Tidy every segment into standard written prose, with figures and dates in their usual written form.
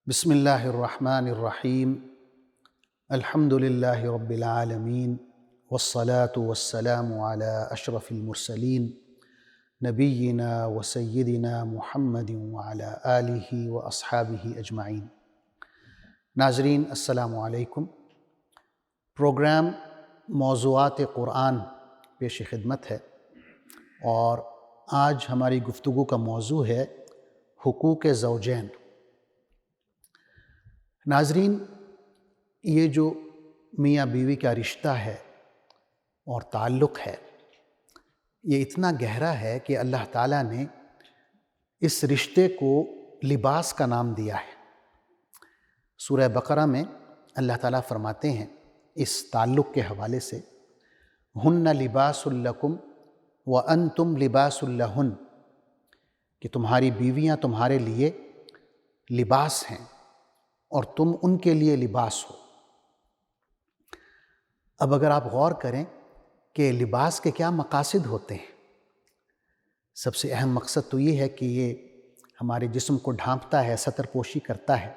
بسم اللہ الرحمن الرحیم الحمد للہ رب العالمین والصلاة والسلام علی اشرف المرسلین نبینا و سیدنا محمد وعلی آلہ و اصحابہ اجمعین۔ ناظرین السلام علیکم۔ پروگرام موضوعات قرآن پیش خدمت ہے اور آج ہماری گفتگو کا موضوع ہے حقوق زوجین۔ ناظرین، یہ جو میاں بیوی کا رشتہ ہے اور تعلق ہے، یہ اتنا گہرا ہے کہ اللہ تعالیٰ نے اس رشتے کو لباس کا نام دیا ہے۔ سورہ بقرہ میں اللہ تعالیٰ فرماتے ہیں اس تعلق کے حوالے سے، ہن لباس لکم وانتم لباس لہن، کہ تمہاری بیویاں تمہارے لیے لباس ہیں اور تم ان کے لیے لباس ہو۔ اب اگر آپ غور کریں کہ لباس کے کیا مقاصد ہوتے ہیں، سب سے اہم مقصد تو یہ ہے کہ یہ ہمارے جسم کو ڈھانپتا ہے، ستر پوشی کرتا ہے۔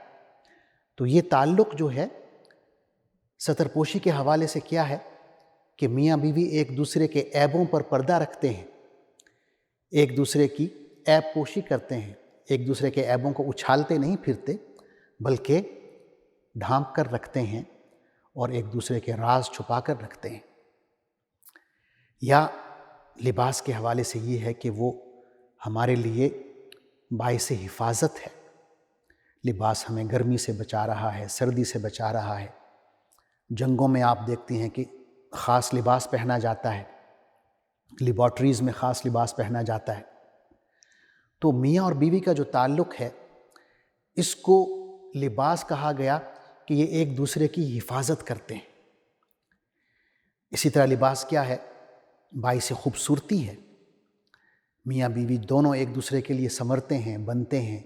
تو یہ تعلق جو ہے ستر پوشی کے حوالے سے کیا ہے کہ میاں بیوی ایک دوسرے کے عیبوں پر پردہ رکھتے ہیں، ایک دوسرے کی عیب پوشی کرتے ہیں، ایک دوسرے کے عیبوں کو اچھالتے نہیں پھرتے بلکہ ڈھانپ کر رکھتے ہیں اور ایک دوسرے کے راز چھپا کر رکھتے ہیں۔ یا لباس کے حوالے سے یہ ہے کہ وہ ہمارے لیے باعث حفاظت ہے۔ لباس ہمیں گرمی سے بچا رہا ہے، سردی سے بچا رہا ہے۔ جنگوں میں آپ دیکھتے ہیں کہ خاص لباس پہنا جاتا ہے، لیبارٹریز میں خاص لباس پہنا جاتا ہے۔ تو میاں اور بیوی کا جو تعلق ہے اس کو لباس کہا گیا کہ یہ ایک دوسرے کی حفاظت کرتے ہیں۔ اسی طرح لباس کیا ہے؟ باعث خوبصورتی ہے۔ میاں بیوی دونوں ایک دوسرے کے لیے سنورتے ہیں، بنتے ہیں،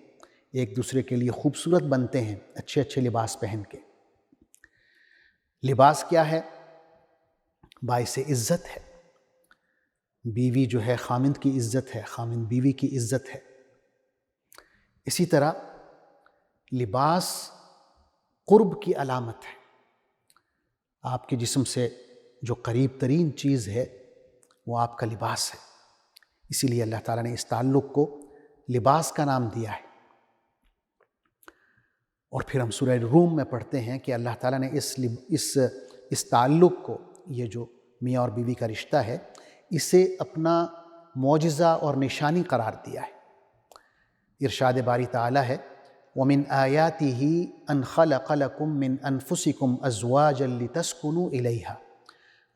ایک دوسرے کے لیے خوبصورت بنتے ہیں اچھے اچھے لباس پہن کے۔ لباس کیا ہے؟ باعث عزت ہے۔ بیوی جو ہے خامند کی عزت ہے، خامند بیوی کی عزت ہے۔ اسی طرح لباس قرب کی علامت ہے۔ آپ کے جسم سے جو قریب ترین چیز ہے وہ آپ کا لباس ہے، اسی لیے اللہ تعالیٰ نے اس تعلق کو لباس کا نام دیا ہے۔ اور پھر ہم سورہ روم میں پڑھتے ہیں کہ اللہ تعالیٰ نے اس تعلق کو، یہ جو میاں اور بیوی کا رشتہ ہے، اسے اپنا معجزہ اور نشانی قرار دیا ہے۔ ارشاد باری تعالیٰ ہے، وَمِنْ آيَاتِهِ أَنْ خَلَقَ لَكُم مِّنْ أَنفُسِكُمْ أَزْوَاجًا لِتَسْكُنُوا إِلَيْهَا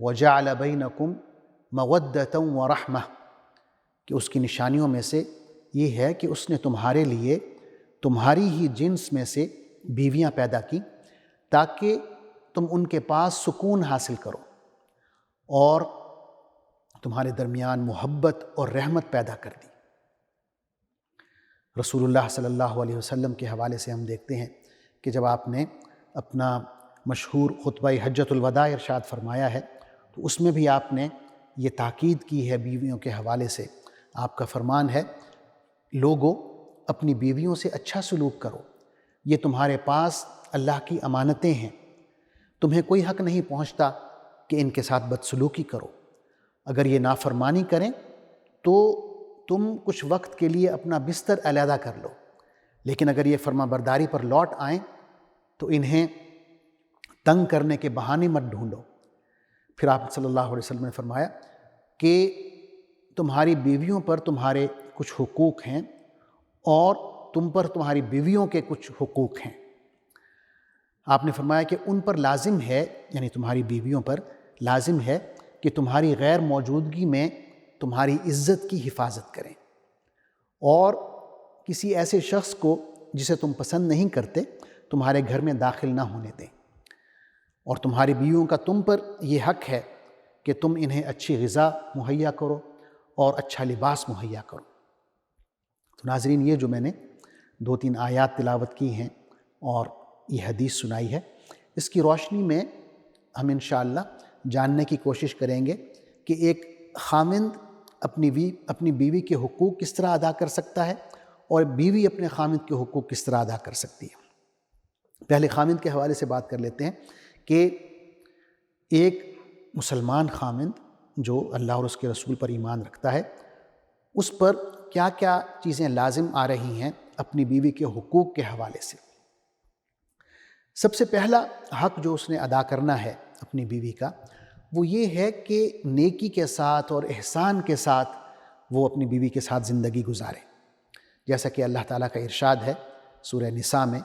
وَجَعَلَ بَيْنَكُمْ مَوَدَّةً وَرَحْمَةً، کہ اس کی نشانیوں میں سے یہ ہے کہ اس نے تمہارے لیے تمہاری ہی جنس میں سے بیویاں پیدا کی تاکہ تم ان کے پاس سکون حاصل کرو اور تمہارے درمیان محبت اور رحمت پیدا کر دی۔ رسول اللہ صلی اللہ علیہ وسلم کے حوالے سے ہم دیکھتے ہیں کہ جب آپ نے اپنا مشہور خطبہ حجۃ الوداع ارشاد فرمایا ہے تو اس میں بھی آپ نے یہ تاکید کی ہے بیویوں کے حوالے سے۔ آپ کا فرمان ہے، لوگو اپنی بیویوں سے اچھا سلوک کرو، یہ تمہارے پاس اللہ کی امانتیں ہیں، تمہیں کوئی حق نہیں پہنچتا کہ ان کے ساتھ بدسلوکی کرو۔ اگر یہ نافرمانی کریں تو تم کچھ وقت کے لیے اپنا بستر علیحدہ کر لو، لیکن اگر یہ فرما برداری پر لوٹ آئیں تو انہیں تنگ کرنے کے بہانے مت ڈھونڈو۔ پھر آپ صلی اللہ علیہ وسلم نے فرمایا کہ تمہاری بیویوں پر تمہارے کچھ حقوق ہیں اور تم پر تمہاری بیویوں کے کچھ حقوق ہیں۔ آپ نے فرمایا کہ ان پر لازم ہے، یعنی تمہاری بیویوں پر لازم ہے کہ تمہاری غیر موجودگی میں تمہاری عزت کی حفاظت کریں اور کسی ایسے شخص کو جسے تم پسند نہیں کرتے تمہارے گھر میں داخل نہ ہونے دیں، اور تمہاری بیویوں کا تم پر یہ حق ہے کہ تم انہیں اچھی غذا مہیا کرو اور اچھا لباس مہیا کرو۔ تو ناظرین، یہ جو میں نے 2-3 آیات تلاوت کی ہیں اور یہ حدیث سنائی ہے، اس کی روشنی میں ہم انشاءاللہ جاننے کی کوشش کریں گے کہ ایک خامند اپنی بیوی کے حقوق کس طرح ادا کر سکتا ہے اور بیوی اپنے خامند کے حقوق کس طرح ادا کر سکتی ہے۔ پہلے خامند کے حوالے سے بات کر لیتے ہیں کہ ایک مسلمان خامند جو اللہ اور اس کے رسول پر ایمان رکھتا ہے، اس پر کیا کیا چیزیں لازم آ رہی ہیں اپنی بیوی کے حقوق کے حوالے سے۔ سب سے پہلا حق جو اس نے ادا کرنا ہے اپنی بیوی کا، وہ یہ ہے کہ نیکی کے ساتھ اور احسان کے ساتھ وہ اپنی بیوی کے ساتھ زندگی گزارے، جیسا کہ اللہ تعالیٰ کا ارشاد ہے سورہ نساء میں،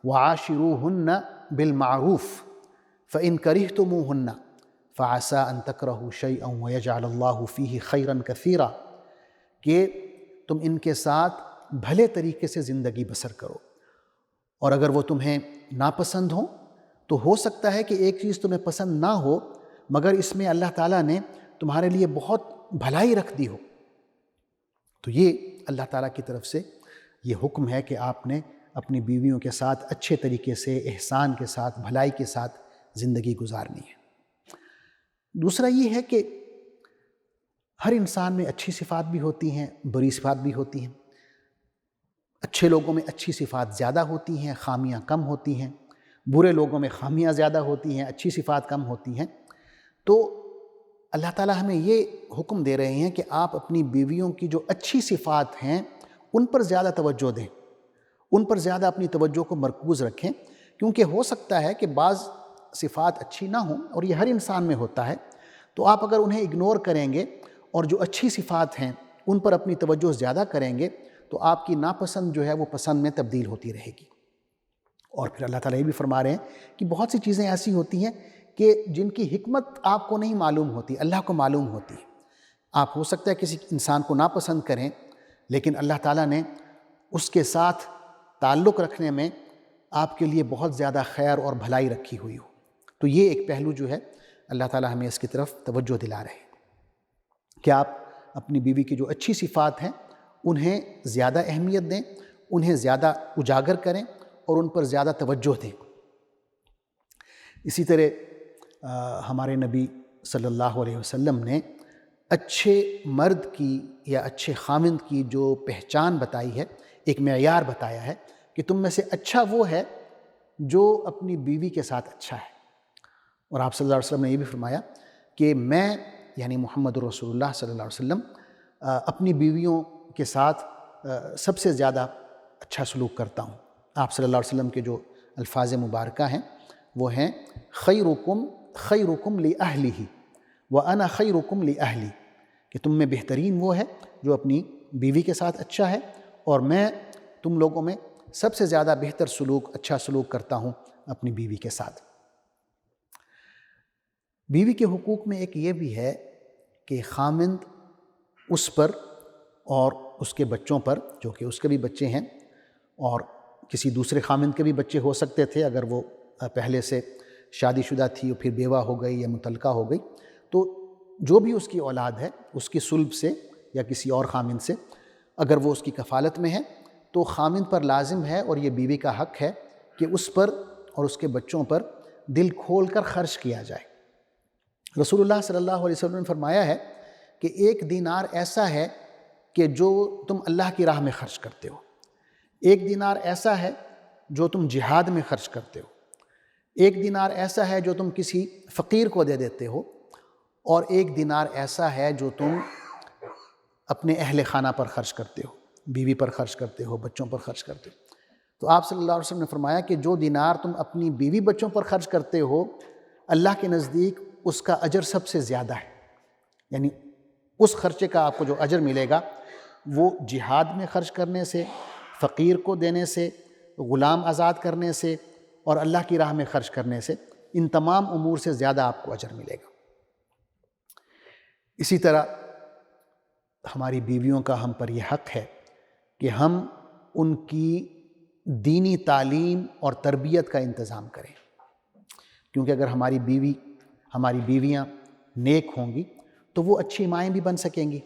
وَعَاشِرُوهُنَّ بِالْمَعْرُوفِ فَإِن كَرِهْتُمُوهُنَّ فَعَسَىٰ أَن تَكْرَهُوا شَيْئًا وَيَجْعَلَ اللَّهُ فِيهِ خَيْرًا كَثِيرًا، کہ تم ان کے ساتھ بھلے طریقے سے زندگی بسر کرو، اور اگر وہ تمہیں ناپسند ہوں تو ہو سکتا ہے کہ ایک چیز تمہیں پسند نہ ہو مگر اس میں اللہ تعالیٰ نے تمہارے لیے بہت بھلائی رکھ دی ہو۔ تو یہ اللہ تعالیٰ کی طرف سے یہ حکم ہے کہ آپ نے اپنی بیویوں کے ساتھ اچھے طریقے سے، احسان کے ساتھ، بھلائی کے ساتھ زندگی گزارنی ہے۔ دوسرا یہ ہے کہ ہر انسان میں اچھی صفات بھی ہوتی ہیں، بری صفات بھی ہوتی ہیں۔ اچھے لوگوں میں اچھی صفات زیادہ ہوتی ہیں، خامیاں کم ہوتی ہیں، برے لوگوں میں خامیاں زیادہ ہوتی ہیں، اچھی صفات کم ہوتی ہیں۔ تو اللہ تعالیٰ ہمیں یہ حکم دے رہے ہیں کہ آپ اپنی بیویوں کی جو اچھی صفات ہیں ان پر زیادہ توجہ دیں، ان پر زیادہ اپنی توجہ کو مرکوز رکھیں، کیونکہ ہو سکتا ہے کہ بعض صفات اچھی نہ ہوں، اور یہ ہر انسان میں ہوتا ہے، تو آپ اگر انہیں اگنور کریں گے اور جو اچھی صفات ہیں ان پر اپنی توجہ زیادہ کریں گے تو آپ کی ناپسند جو ہے وہ پسند میں تبدیل ہوتی رہے گی۔ اور پھر اللہ تعالیٰ یہ بھی فرما رہے ہیں کہ بہت سی چیزیں ایسی ہوتی ہیں کہ جن کی حکمت آپ کو نہیں معلوم ہوتی، اللہ کو معلوم ہوتی ہے۔ آپ ہو سکتا ہے کسی انسان کو ناپسند کریں، لیکن اللہ تعالیٰ نے اس کے ساتھ تعلق رکھنے میں آپ کے لیے بہت زیادہ خیر اور بھلائی رکھی ہوئی ہو۔ تو یہ ایک پہلو جو ہے اللہ تعالیٰ ہمیں اس کی طرف توجہ دلا رہے ہیں کہ آپ اپنی بیوی کی جو اچھی صفات ہیں انہیں زیادہ اہمیت دیں، انہیں زیادہ اجاگر کریں اور ان پر زیادہ توجہ دیں۔ اسی طرح ہمارے نبی صلی اللہ علیہ وسلم نے اچھے مرد کی یا اچھے خامند کی جو پہچان بتائی ہے، ایک معیار بتایا ہے کہ تم میں سے اچھا وہ ہے جو اپنی بیوی کے ساتھ اچھا ہے۔ اور آپ صلی اللہ علیہ وسلم نے یہ بھی فرمایا کہ میں یعنی محمد رسول اللہ صلی اللہ علیہ وسلم اپنی بیویوں کے ساتھ سب سے زیادہ اچھا سلوک کرتا ہوں۔ آپ صلی اللہ علیہ وسلم کے جو الفاظ مبارکہ ہیں وہ ہیں خیرکم خیرکم لأہلہ وأنا خیرکم لأہلی، کہ تم میں بہترین وہ ہے جو اپنی بیوی کے ساتھ اچھا ہے، اور میں تم لوگوں میں سب سے زیادہ بہتر سلوک، اچھا سلوک کرتا ہوں اپنی بیوی کے ساتھ۔ بیوی کے حقوق میں ایک یہ بھی ہے کہ خامند اس پر اور اس کے بچوں پر، جو کہ اس کے بھی بچے ہیں اور کسی دوسرے خامند کے بھی بچے ہو سکتے تھے اگر وہ پہلے سے شادی شدہ تھی اور پھر بیوہ ہو گئی یا مطلقہ ہو گئی، تو جو بھی اس کی اولاد ہے اس کی صلب سے یا کسی اور خامند سے اگر وہ اس کی کفالت میں ہے تو خامند پر لازم ہے اور یہ بیوی کا حق ہے کہ اس پر اور اس کے بچوں پر دل کھول کر خرچ کیا جائے۔ رسول اللہ صلی اللہ علیہ وسلم نے فرمایا ہے کہ ایک دینار ایسا ہے کہ جو تم اللہ کی راہ میں خرچ کرتے ہو، ایک دینار ایسا ہے جو تم جہاد میں خرچ کرتے ہو، ایک دینار ایسا ہے جو تم کسی فقیر کو دے دیتے ہو، اور ایک دینار ایسا ہے جو تم اپنے اہل خانہ پر خرچ کرتے ہو، بیوی پر خرچ کرتے ہو، بچوں پر خرچ کرتے ہو۔ تو آپ صلی اللہ علیہ وسلم نے فرمایا کہ جو دینار تم اپنی بیوی بچوں پر خرچ کرتے ہو اللہ کے نزدیک اس کا اجر سب سے زیادہ ہے، یعنی اس خرچے کا آپ کو جو اجر ملے گا وہ جہاد میں خرچ کرنے سے، فقیر کو دینے سے، غلام آزاد کرنے سے اور اللہ کی راہ میں خرچ کرنے سے، ان تمام امور سے زیادہ آپ کو اجر ملے گا۔ اسی طرح ہماری بیویوں کا ہم پر یہ حق ہے کہ ہم ان کی دینی تعلیم اور تربیت کا انتظام کریں، کیونکہ اگر ہماری بیویاں نیک ہوں گی تو وہ اچھی مائیں بھی بن سکیں گی،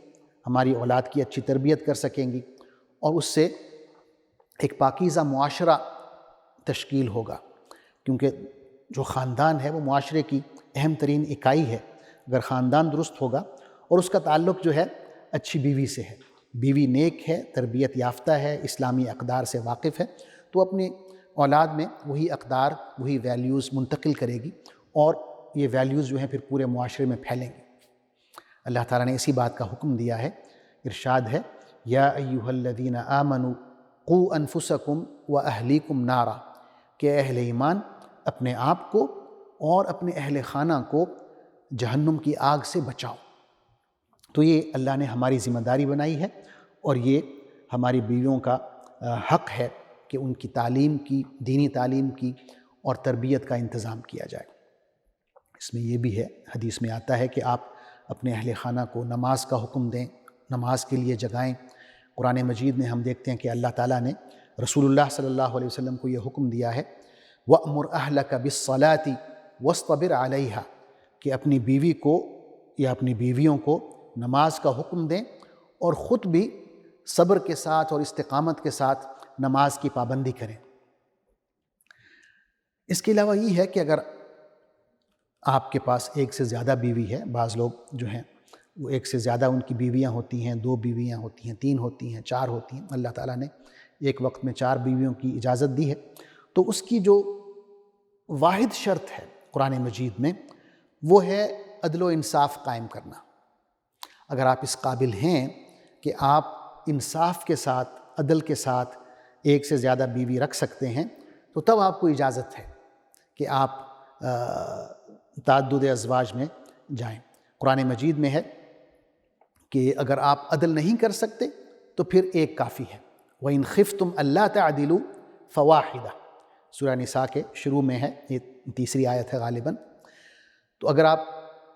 ہماری اولاد کی اچھی تربیت کر سکیں گی، اور اس سے ایک پاکیزہ معاشرہ تشکیل ہوگا، کیونکہ جو خاندان ہے وہ معاشرے کی اہم ترین اکائی ہے۔ اگر خاندان درست ہوگا اور اس کا تعلق جو ہے اچھی بیوی سے ہے، بیوی نیک ہے، تربیت یافتہ ہے، اسلامی اقدار سے واقف ہے، تو اپنی اولاد میں وہی اقدار، وہی ویلیوز منتقل کرے گی اور یہ ویلیوز جو ہیں پھر پورے معاشرے میں پھیلیں گی۔ اللہ تعالیٰ نے اسی بات کا حکم دیا ہے، ارشاد ہے یا ایھا الذین آمنوا قوا انفسکم واہلیکم نارا، کہ اہل ایمان اپنے آپ کو اور اپنے اہل خانہ کو جہنم کی آگ سے بچاؤ۔ تو یہ اللہ نے ہماری ذمہ داری بنائی ہے اور یہ ہماری بیویوں کا حق ہے کہ ان کی تعلیم کی، دینی تعلیم کی اور تربیت کا انتظام کیا جائے۔ اس میں یہ بھی ہے، حدیث میں آتا ہے کہ آپ اپنے اہل خانہ کو نماز کا حکم دیں، نماز کے لیے جگائیں۔ قرآن مجید میں ہم دیکھتے ہیں کہ اللہ تعالیٰ نے رسول اللہ صلی اللہ علیہ وسلم کو یہ حکم دیا ہے وَأْمُرْ أَهْلَكَ بِالصَّلَاةِ وَاصْطَبِرْ عَلَيْهَا، کہ اپنی بیوی کو یا اپنی بیویوں کو نماز کا حکم دیں اور خود بھی صبر کے ساتھ اور استقامت کے ساتھ نماز کی پابندی کریں۔ اس کے علاوہ یہ ہے کہ اگر آپ کے پاس ایک سے زیادہ بیوی ہے، بعض لوگ جو ہیں وہ ایک سے زیادہ ان کی بیویاں ہوتی ہیں، 2 بیویاں ہوتی ہیں، 3 ہوتی ہیں، 4 ہوتی ہیں، اللہ تعالیٰ نے ایک وقت میں 4 بیویوں کی اجازت دی ہے، تو اس کی جو واحد شرط ہے قرآن مجید میں وہ ہے عدل و انصاف قائم کرنا۔ اگر آپ اس قابل ہیں کہ آپ انصاف کے ساتھ، عدل کے ساتھ ایک سے زیادہ بیوی رکھ سکتے ہیں تو تب آپ کو اجازت ہے کہ آپ تعدد ازواج میں جائیں۔ قرآن مجید میں ہے کہ اگر آپ عدل نہیں کر سکتے تو پھر ایک کافی ہے۔ وَإِنْ خِفْتُمْ أَلَّا تَعْدِلُوا فَوَاحِدَةٌ، سورہ نساء کے شروع میں ہے، یہ تیسری آیت ہے غالباً۔ تو اگر آپ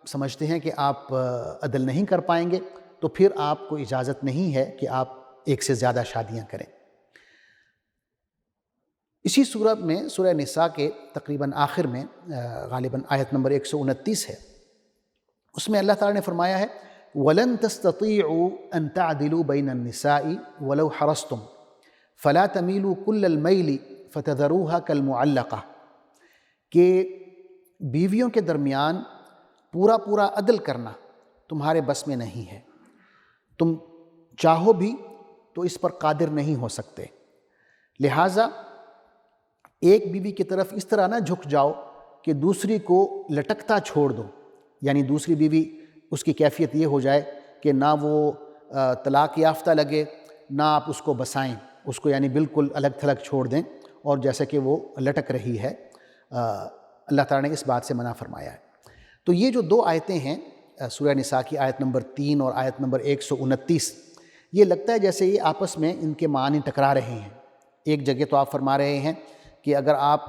سمجھتے ہیں کہ آپ عدل نہیں کر پائیں گے تو پھر آپ کو اجازت نہیں ہے کہ آپ ایک سے زیادہ شادیاں کریں۔ اسی صورت میں سورہ نساء کے تقریباً آخر میں غالباً آیت نمبر 129 ہے، اس میں اللہ تعالیٰ نے فرمایا ہے وَلَن تَسْتَطِيعُوا أَن تَعْدِلُوا بَيْنَ النِّسَاءِ وَلَوْ حَرَصْتُمْ فَلَا تَمِيلُوا كُلَّ الْمَيْلِ فَتَذَرُوهَا كَالْمُعَلَّقَةِ، کہ بیویوں کے درمیان پورا عدل کرنا تمہارے بس میں نہیں ہے، تم چاہو بھی تو اس پر قادر نہیں ہو سکتے، لہٰذا ایک بیوی کی طرف اس طرح نہ جھک جاؤ کہ دوسری کو لٹکتا چھوڑ دو، یعنی دوسری بیوی اس کی کیفیت یہ ہو جائے کہ نہ وہ طلاق یافتہ لگے، نہ آپ اس کو بسائیں، اس کو یعنی بالکل الگ تھلگ چھوڑ دیں اور جیسے کہ وہ لٹک رہی ہے۔ اللہ تعالیٰ نے اس بات سے منع فرمایا ہے۔ تو یہ جو 2 آیتیں ہیں، سورہ نساء کی آیت نمبر 3 اور آیت نمبر 129، یہ لگتا ہے جیسے یہ آپس میں ان کے معنی ٹکرا رہے ہیں۔ ایک جگہ تو آپ فرما رہے ہیں کہ اگر آپ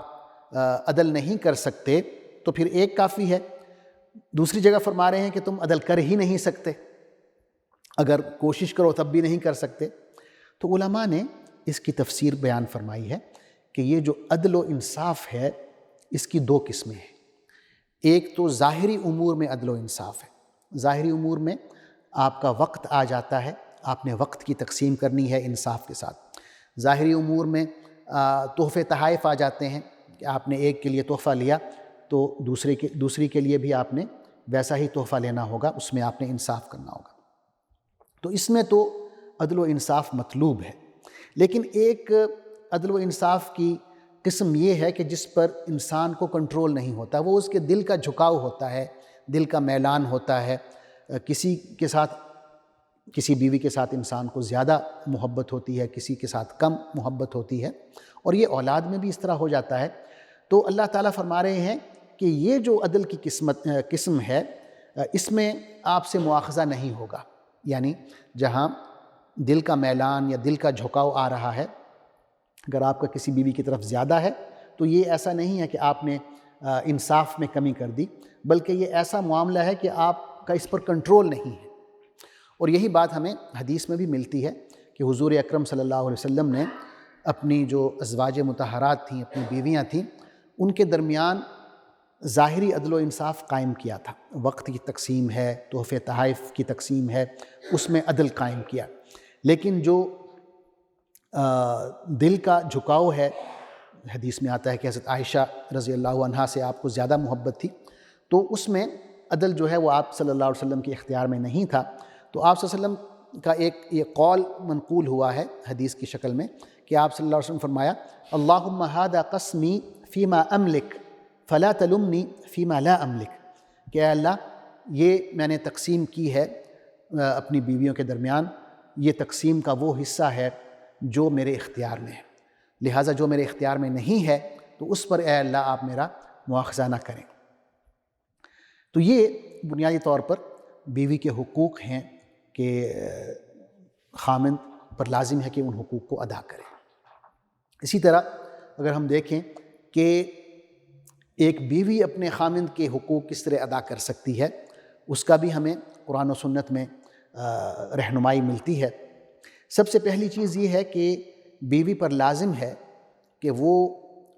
عدل نہیں کر سکتے تو پھر ایک کافی ہے، دوسری جگہ فرما رہے ہیں کہ تم عدل کر ہی نہیں سکتے، اگر کوشش کرو تب بھی نہیں کر سکتے۔ تو علماء نے اس کی تفسیر بیان فرمائی ہے کہ یہ جو عدل و انصاف ہے اس کی 2 قسمیں ہیں۔ ایک تو ظاہری امور میں عدل و انصاف ہے، ظاہری امور میں آپ کا وقت آ جاتا ہے، آپ نے وقت کی تقسیم کرنی ہے انصاف کے ساتھ۔ ظاہری امور میں تحفے تحائف آ جاتے ہیں کہ آپ نے ایک کے لیے تحفہ لیا تو دوسری کے لیے بھی آپ نے ویسا ہی تحفہ لینا ہوگا، اس میں آپ نے انصاف کرنا ہوگا۔ تو اس میں تو عدل و انصاف مطلوب ہے، لیکن ایک عدل و انصاف کی قسم یہ ہے کہ جس پر انسان کو کنٹرول نہیں ہوتا، وہ اس کے دل کا جھکاؤ ہوتا ہے، دل کا میلان ہوتا ہے، کسی بیوی کے ساتھ انسان کو زیادہ محبت ہوتی ہے، کسی کے ساتھ کم محبت ہوتی ہے، اور یہ اولاد میں بھی اس طرح ہو جاتا ہے۔ تو اللہ تعالیٰ فرما رہے ہیں کہ یہ جو عدل کی قسم ہے اس میں آپ سے مواخذہ نہیں ہوگا، یعنی جہاں دل کا میلان یا دل کا جھکاؤ آ رہا ہے، اگر آپ کا کسی بیوی کی طرف زیادہ ہے تو یہ ایسا نہیں ہے کہ آپ نے انصاف میں کمی کر دی، بلکہ یہ ایسا معاملہ ہے کہ آپ کا اس پر کنٹرول نہیں ہے۔ اور یہی بات ہمیں حدیث میں بھی ملتی ہے کہ حضور اکرم صلی اللہ علیہ وسلم نے اپنی جو ازواج مطہرات تھیں، اپنی بیویاں تھیں، ان کے درمیان ظاہری عدل و انصاف قائم کیا تھا، وقت کی تقسیم ہے، تحفے تحائف کی تقسیم ہے، اس میں عدل قائم کیا۔ لیکن جو دل کا جھکاؤ ہے، حدیث میں آتا ہے کہ حضرت عائشہ رضی اللہ عنہا سے آپ کو زیادہ محبت تھی، تو اس میں عدل جو ہے وہ آپ صلی اللہ علیہ وسلم کے اختیار میں نہیں تھا۔ تو آپ صلی اللہ علیہ وسلم کا ایک یہ قول منقول ہوا ہے حدیث کی شکل میں کہ آپ صلی اللہ علیہ وسلم فرمایا اللہم ھذا قسمی فیما املک فلا تلمنی فیما لا املک، کہ اے اللہ یہ میں نے تقسیم کی ہے اپنی بیویوں کے درمیان، یہ تقسیم کا وہ حصہ ہے جو میرے اختیار میں ہے، لہٰذا جو میرے اختیار میں نہیں ہے تو اس پر اے اللہ آپ میرا مواخذہ نہ کریں۔ تو یہ بنیادی طور پر بیوی کے حقوق ہیں کہ خامند پر لازم ہے کہ ان حقوق کو ادا کرے۔ اسی طرح اگر ہم دیکھیں کہ ایک بیوی اپنے خامند کے حقوق کس طرح ادا کر سکتی ہے، اس کا بھی ہمیں قرآن و سنت میں رہنمائی ملتی ہے۔ سب سے پہلی چیز یہ ہے کہ بیوی پر لازم ہے کہ وہ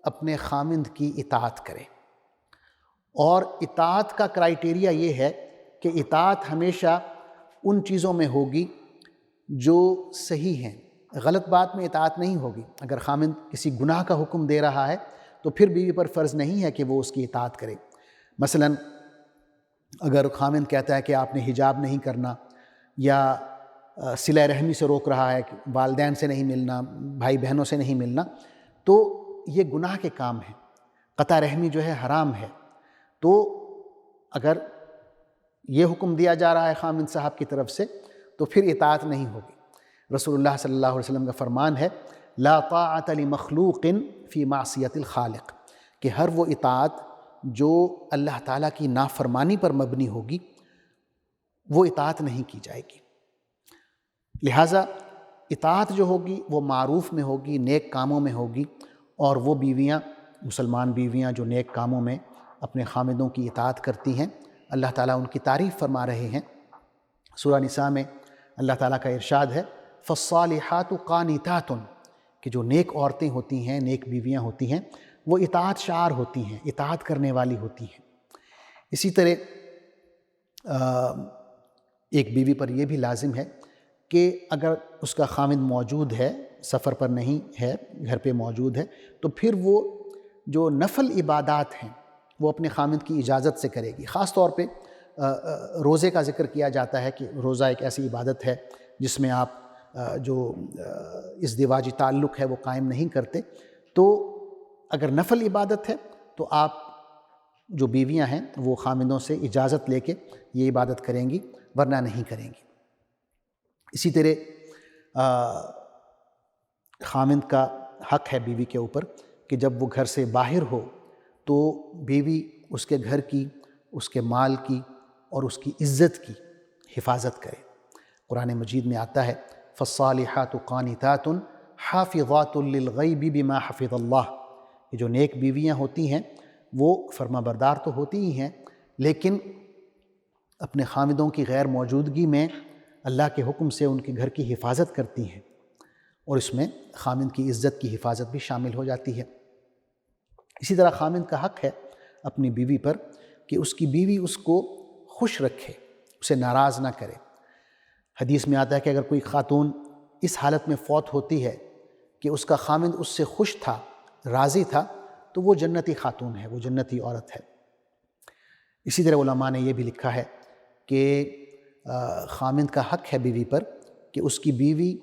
اپنے خامند کی اطاعت کرے، اور اطاعت کا کرائیٹیریا یہ ہے کہ اطاعت ہمیشہ ان چیزوں میں ہوگی جو صحیح ہیں، غلط بات میں اطاعت نہیں ہوگی۔ اگر خامند کسی گناہ کا حکم دے رہا ہے تو پھر بیوی پر فرض نہیں ہے کہ وہ اس کی اطاعت کرے۔ مثلا اگر خامند کہتا ہے کہ آپ نے حجاب نہیں کرنا، یا صلہ رحمی سے روک رہا ہے کہ والدین سے نہیں ملنا، بھائی بہنوں سے نہیں ملنا، تو یہ گناہ کے کام ہیں، قطع رحمی جو ہے حرام ہے۔ تو اگر یہ حکم دیا جا رہا ہے خامند صاحب کی طرف سے تو پھر اطاعت نہیں ہوگی۔ رسول اللہ صلی اللہ علیہ وسلم کا فرمان ہے لا طاعۃ لمخلوق فی معصیۃ الخالق، کہ ہر وہ اطاعت جو اللہ تعالیٰ کی نافرمانی پر مبنی ہوگی وہ اطاعت نہیں کی جائے گی۔ لہٰذا اطاعت جو ہوگی وہ معروف میں ہوگی، نیک کاموں میں ہوگی، اور وہ بیویاں، مسلمان بیویاں جو نیک کاموں میں اپنے خامندوں کی اطاعت کرتی ہیں، اللہ تعالیٰ ان کی تعریف فرما رہے ہیں۔ سورہ نساء میں اللہ تعالیٰ کا ارشاد ہے فالصالحات قانتات، کہ جو نیک عورتیں ہوتی ہیں، نیک بیویاں ہوتی ہیں، وہ اطاعت شعار ہوتی ہیں، اطاعت کرنے والی ہوتی ہیں۔ اسی طرح ایک بیوی پر یہ بھی لازم ہے کہ اگر اس کا خامند موجود ہے، سفر پر نہیں ہے، گھر پہ موجود ہے، تو پھر وہ جو نفل عبادات ہیں وہ اپنے خامند کی اجازت سے کرے گی۔ خاص طور پہ روزے کا ذکر کیا جاتا ہے کہ روزہ ایک ایسی عبادت ہے جس میں آپ جو ازدواجی تعلق ہے وہ قائم نہیں کرتے، تو اگر نفل عبادت ہے تو آپ جو بیویاں ہیں وہ خامندوں سے اجازت لے کے یہ عبادت کریں گی، ورنہ نہیں کریں گی۔ اسی طرح خامند کا حق ہے بیوی کے اوپر کہ جب وہ گھر سے باہر ہو تو بیوی اس کے گھر کی، اس کے مال کی اور اس کی عزت کی حفاظت کرے۔ قرآن مجید میں آتا ہے فالصالحات قانتات حافظات للغیب بما حفظ اللہ، کہ جو نیک بیویاں ہوتی ہیں وہ فرما بردار تو ہوتی ہی ہیں، لیکن اپنے خامدوں کی غیر موجودگی میں اللہ کے حکم سے ان کے گھر کی حفاظت کرتی ہیں، اور اس میں خامند کی عزت کی حفاظت بھی شامل ہو جاتی ہے۔ اسی طرح خامند کا حق ہے اپنی بیوی پر کہ اس کی بیوی اس کو خوش رکھے، اسے ناراض نہ کرے۔ حدیث میں آتا ہے کہ اگر کوئی خاتون اس حالت میں فوت ہوتی ہے کہ اس کا خامند اس سے خوش تھا، راضی تھا، تو وہ جنتی خاتون ہے، وہ جنتی عورت ہے۔ اسی طرح علماء نے یہ بھی لکھا ہے کہ خامند کا حق ہے بیوی پر کہ اس کی بیوی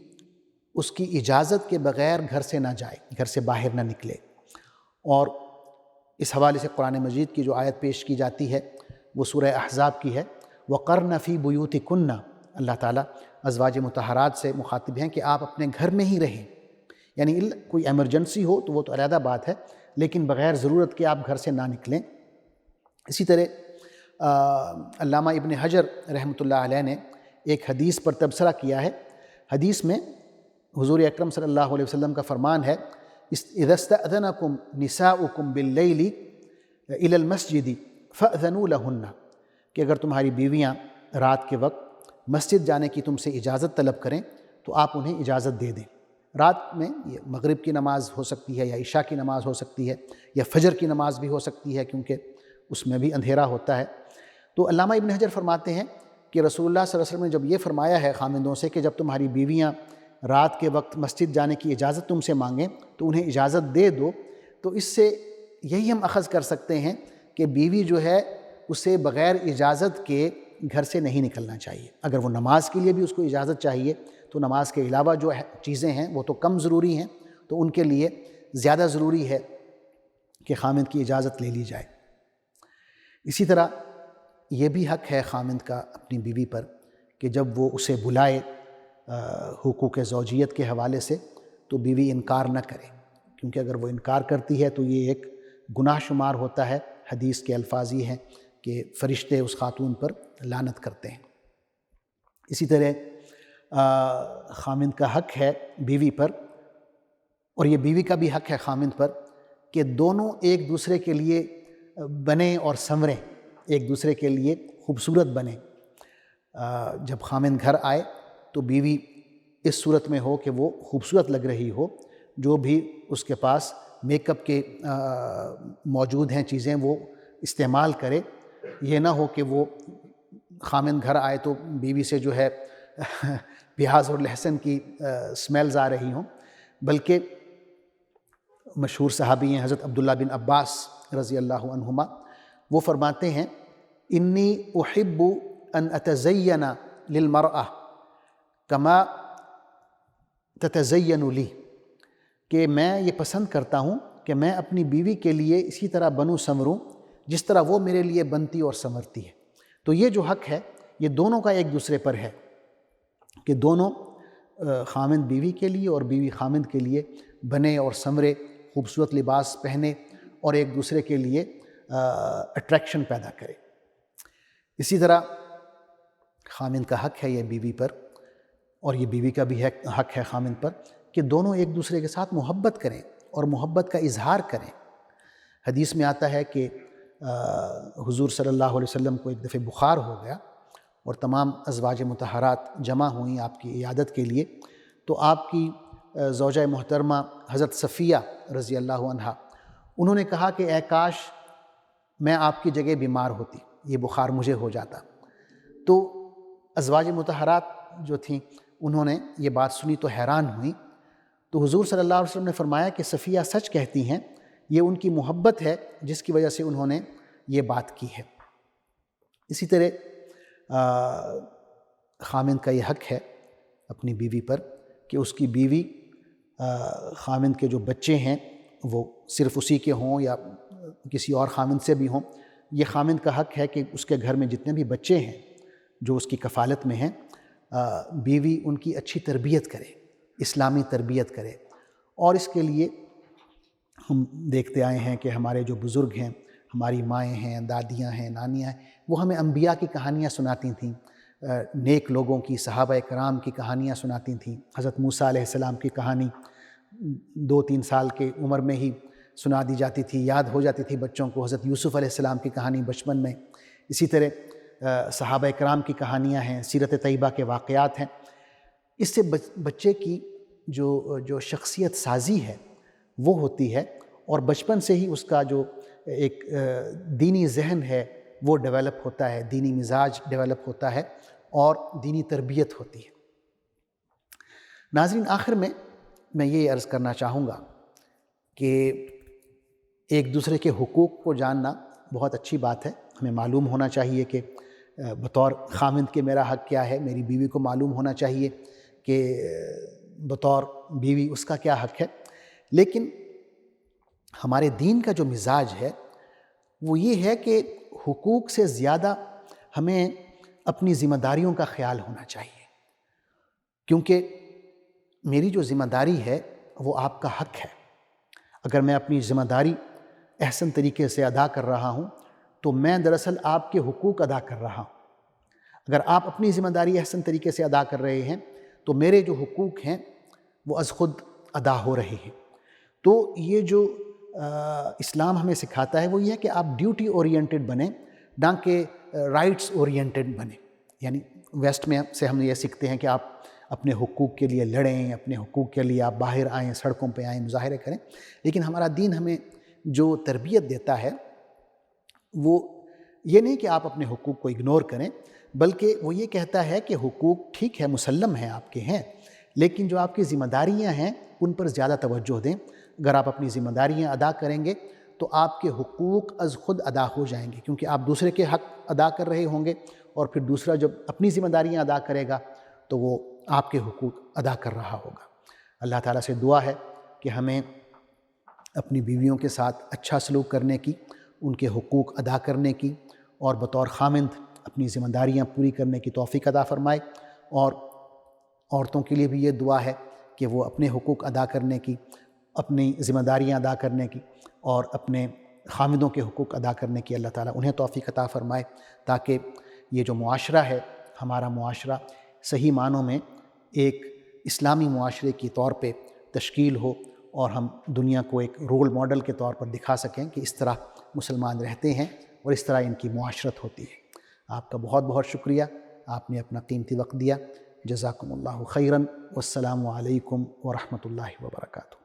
اس کی اجازت کے بغیر گھر سے نہ جائے، گھر سے باہر نہ نکلے۔ اور اس حوالے سے قرآن مجید کی جو آیت پیش کی جاتی ہے وہ سورہ احزاب کی ہے وَقَرْنَ فِي بُيُوتِكُنَّ، اللہ تعالیٰ ازواج مطہرات سے مخاطب ہیں کہ آپ اپنے گھر میں ہی رہیں، یعنی کوئی ایمرجنسی ہو تو وہ تو علیحدہ بات ہے، لیکن بغیر ضرورت کے آپ گھر سے نہ نکلیں۔ اسی طرح علامہ ابن حجر رحمۃ اللہ علیہ نے ایک حدیث پر تبصرہ کیا ہے۔ حدیث میں حضور اکرم صلی اللہ علیہ وسلم کا فرمان ہے اذا استأذنکم نساؤکم باللیل الی المسجد فأذنوا لہن، کہ اگر تمہاری بیویاں رات کے وقت مسجد جانے کی تم سے اجازت طلب کریں تو آپ انہیں اجازت دے دیں۔ رات میں یہ مغرب کی نماز ہو سکتی ہے، یا عشاء کی نماز ہو سکتی ہے، یا فجر کی نماز بھی ہو سکتی ہے، کیونکہ اس میں بھی اندھیرا ہوتا ہے۔ تو علامہ ابن حجر فرماتے ہیں کہ رسول اللہ صلی اللہ علیہ وسلم نے جب یہ فرمایا ہے خامندوں سے کہ جب تمہاری بیویاں رات کے وقت مسجد جانے کی اجازت تم سے مانگیں تو انہیں اجازت دے دو، تو اس سے یہی ہم اخذ کر سکتے ہیں کہ بیوی جو ہے اسے بغیر اجازت کے گھر سے نہیں نکلنا چاہیے۔ اگر وہ نماز کے لیے بھی اس کو اجازت چاہیے تو نماز کے علاوہ جو چیزیں ہیں وہ تو کم ضروری ہیں، تو ان کے لیے زیادہ ضروری ہے کہ خامند کی اجازت لے لی جائے۔ اسی طرح یہ بھی حق ہے خامند کا اپنی بیوی پر کہ جب وہ اسے بلائے حقوق زوجیت کے حوالے سے تو بیوی انکار نہ کرے، کیونکہ اگر وہ انکار کرتی ہے تو یہ ایک گناہ شمار ہوتا ہے۔ حدیث کے الفاظ یہ ہیں کہ فرشتے اس خاتون پر لعنت کرتے ہیں۔ اسی طرح خامند کا حق ہے بیوی پر، اور یہ بیوی کا بھی حق ہے خامند پر، کہ دونوں ایک دوسرے کے لیے بنیں اور سنوریں، ایک دوسرے کے لیے خوبصورت بنیں۔ جب خامند گھر آئے تو بیوی اس صورت میں ہو کہ وہ خوبصورت لگ رہی ہو، جو بھی اس کے پاس میک اپ کے موجود ہیں چیزیں وہ استعمال کرے۔ یہ نہ ہو کہ وہ خامند گھر آئے تو بیوی سے جو ہے پیاز اور لہسن کی سمیلز آ رہی ہوں، بلکہ مشہور صحابی ہیں حضرت عبداللہ بن عباس رضی اللہ عنہما، وہ فرماتے ہیں انی احب ان اتزین للمرأة کما تتزین لی، کہ میں یہ پسند کرتا ہوں کہ میں اپنی بیوی کے لیے اسی طرح بنوں سنوروں جس طرح وہ میرے لیے بنتی اور سنورتی ہے۔ تو یہ جو حق ہے یہ دونوں کا ایک دوسرے پر ہے کہ دونوں خامند بیوی کے لیے اور بیوی خامند کے لیے بنے اور سنورے، خوبصورت لباس پہنے اور ایک دوسرے کے لیے اٹریکشن پیدا کرے۔ اسی طرح خامند کا حق ہے یہ بیوی پر، اور یہ بیوی کا بھی حق ہے خامند پر، کہ دونوں ایک دوسرے کے ساتھ محبت کریں اور محبت کا اظہار کریں۔ حدیث میں آتا ہے کہ حضور صلی اللہ علیہ وسلم کو ایک دفعہ بخار ہو گیا اور تمام ازواج مطہرات جمع ہوئیں آپ کی عیادت کے لیے، تو آپ کی زوجہ محترمہ حضرت صفیہ رضی اللہ عنہا، انہوں نے کہا کہ اے کاش میں آپ کی جگہ بیمار ہوتی، یہ بخار مجھے ہو جاتا۔ تو ازواج مطہرات جو تھیں انہوں نے یہ بات سنی تو حیران ہوئیں، تو حضور صلی اللہ علیہ وسلم نے فرمایا کہ صفیہ سچ کہتی ہیں، یہ ان کی محبت ہے جس کی وجہ سے انہوں نے یہ بات کی ہے۔ اسی طرح خامند کا یہ حق ہے اپنی بیوی پر کہ اس کی بیوی خامند کے جو بچے ہیں وہ صرف اسی کے ہوں یا کسی اور خامند سے بھی ہوں، یہ خامند کا حق ہے کہ اس کے گھر میں جتنے بھی بچے ہیں جو اس کی کفالت میں ہیں، بیوی ان کی اچھی تربیت کرے، اسلامی تربیت کرے۔ اور اس کے لیے ہم دیکھتے آئے ہیں کہ ہمارے جو بزرگ ہیں، ہماری مائیں ہیں، دادیاں ہیں، نانیاں ہیں، وہ ہمیں انبیاء کی کہانیاں سناتی تھیں، نیک لوگوں کی، صحابہ کرام کی کہانیاں سناتی تھیں۔ حضرت موسیٰ علیہ السلام کی کہانی 2-3 سال کے عمر میں ہی سنا دی جاتی تھی، یاد ہو جاتی تھی بچوں کو۔ حضرت یوسف علیہ السلام کی کہانی بچپن میں، اسی طرح صحابہ کرام کی کہانیاں ہیں، سیرت طیبہ کے واقعات ہیں۔ اس سے بچے کی جو شخصیت سازی ہے وہ ہوتی ہے، اور بچپن سے ہی اس کا جو ایک دینی ذہن ہے وہ ڈیولپ ہوتا ہے، دینی مزاج ڈیولپ ہوتا ہے اور دینی تربیت ہوتی ہے۔ ناظرین، آخر میں یہ عرض کرنا چاہوں گا کہ ایک دوسرے کے حقوق کو جاننا بہت اچھی بات ہے۔ ہمیں معلوم ہونا چاہیے کہ بطور خامند کے میرا حق کیا ہے، میری بیوی کو معلوم ہونا چاہیے کہ بطور بیوی اس کا کیا حق ہے۔ لیکن ہمارے دین کا جو مزاج ہے وہ یہ ہے کہ حقوق سے زیادہ ہمیں اپنی ذمہ داریوں کا خیال ہونا چاہیے، کیونکہ میری جو ذمہ داری ہے وہ آپ کا حق ہے۔ اگر میں اپنی ذمہ داری احسن طریقے سے ادا کر رہا ہوں تو میں دراصل آپ کے حقوق ادا کر رہا ہوں۔ اگر آپ اپنی ذمہ داری احسن طریقے سے ادا کر رہے ہیں تو میرے جو حقوق ہیں وہ از خود ادا ہو رہے ہیں۔ تو یہ جو اسلام ہمیں سکھاتا ہے وہ یہ ہے کہ آپ ڈیوٹی اورینٹڈ بنیں، نہ کہ رائٹس اورینٹڈ بنیں۔ یعنی ویسٹ میں سے ہم یہ سیکھتے ہیں کہ آپ اپنے حقوق کے لیے لڑیں، اپنے حقوق کے لیے آپ باہر آئیں، سڑکوں پہ آئیں، مظاہرے کریں، لیکن ہمارا دین ہمیں جو تربیت دیتا ہے وہ یہ نہیں کہ آپ اپنے حقوق کو اگنور کریں، بلکہ وہ یہ کہتا ہے کہ حقوق ٹھیک ہے، مسلم ہیں، آپ کے ہیں، لیکن جو آپ کی ذمہ داریاں ہیں ان پر زیادہ توجہ دیں۔ اگر آپ اپنی ذمہ داریاں ادا کریں گے تو آپ کے حقوق از خود ادا ہو جائیں گے، کیونکہ آپ دوسرے کے حق ادا کر رہے ہوں گے، اور پھر دوسرا جب اپنی ذمہ داریاں ادا کرے گا تو وہ آپ کے حقوق ادا کر رہا ہوگا۔ اللہ تعالیٰ سے دعا ہے کہ ہمیں اپنی بیویوں کے ساتھ اچھا سلوک کرنے کی، ان کے حقوق ادا کرنے کی، اور بطور خامند اپنی ذمہ داریاں پوری کرنے کی توفیق عطا فرمائے۔ اور عورتوں کے لیے بھی یہ دعا ہے کہ وہ اپنے حقوق ادا کرنے کی، اپنی ذمہ داریاں ادا کرنے کی اور اپنے خامدوں کے حقوق ادا کرنے کی اللہ تعالیٰ انہیں توفیق عطا فرمائے، تاکہ یہ جو معاشرہ ہے ہمارا معاشرہ صحیح معنوں میں ایک اسلامی معاشرے کی طور پہ تشکیل ہو، اور ہم دنیا کو ایک رول ماڈل کے طور پر دکھا سکیں کہ اس طرح مسلمان رہتے ہیں اور اس طرح ان کی معاشرت ہوتی ہے۔ آپ کا بہت بہت شکریہ، آپ نے اپنا قیمتی وقت دیا۔ جزاکم اللہ خیراً، والسلام علیکم ورحمۃ اللہ وبرکاتہ۔